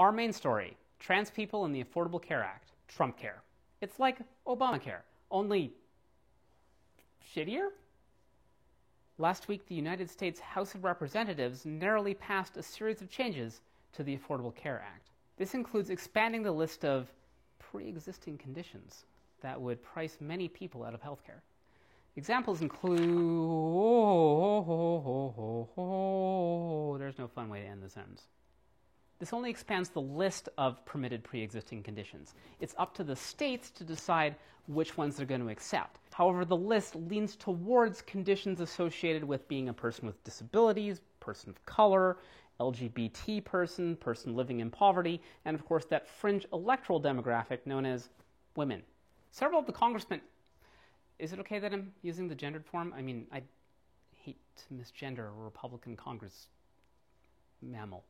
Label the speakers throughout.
Speaker 1: Our main story, trans people and the Affordable Care Act, Trump Care. It's like Obamacare, only shittier? Last week, the United States House of Representatives narrowly passed a series of changes to the Affordable Care Act. This includes expanding the list of pre-existing conditions that would price many people out of healthcare. Examples include... There's no fun way to end the sentence. This only expands the list of permitted pre-existing conditions. It's up to the states to decide which ones they're going to accept. However, the list leans towards conditions associated with being a person with disabilities, person of color, LGBT person, person living in poverty, and of course that fringe electoral demographic known as women. Several of the congressmen... Is it okay that I'm using the gendered form? I mean, I hate to misgender a Republican Congress mammal.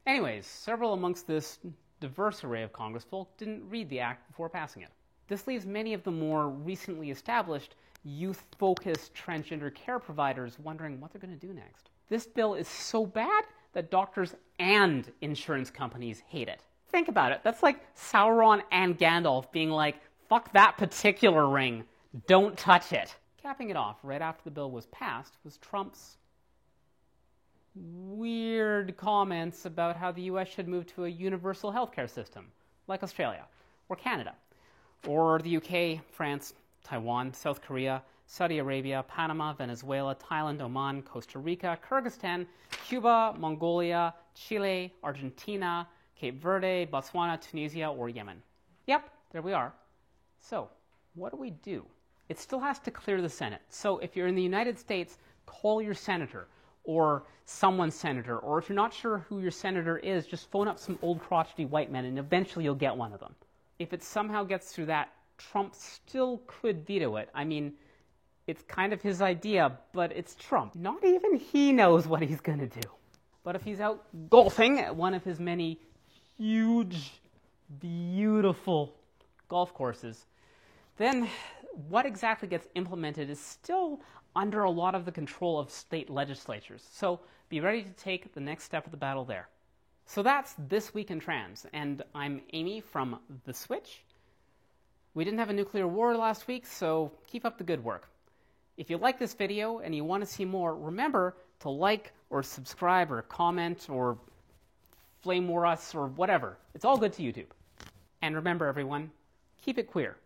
Speaker 1: Anyways, several amongst this diverse array of congressfolk didn't read the act before passing it. This leaves many of the more recently established, youth-focused transgender care providers wondering what they're going to do next. This bill is so bad that doctors and insurance companies hate it. Think about it. That's like Sauron and Gandalf being like, fuck that particular ring. Don't touch it. Capping it off right after the bill was passed was Trump's weird comments about how the U.S. should move to a universal healthcare system, like Australia, or Canada, or the UK, France, Taiwan, South Korea, Saudi Arabia, Panama, Venezuela, Thailand, Oman, Costa Rica, Kyrgyzstan, Cuba, Mongolia, Chile, Argentina, Cape Verde, Botswana, Tunisia, or Yemen. Yep, there we are. So, what do? It still has to clear the Senate. So if you're in the United States, call your senator, or someone's senator, or if you're not sure who your senator is, just phone up some old crotchety white men and eventually you'll get one of them. If it somehow gets through that, Trump still could veto it. I mean, it's kind of his idea, but it's Trump. Not even he knows what he's going to do. But if he's out golfing at one of his many huge, beautiful golf courses, then what exactly gets implemented is still under a lot of the control of state legislatures. So be ready to take the next step of the battle there. So that's This Week in Trans, and I'm Amy from The Switch. We didn't have a nuclear war last week, so keep up the good work. If you like this video and you want to see more, remember to like or subscribe or comment or flame war us or whatever. It's all good to YouTube. And remember, everyone, keep it queer.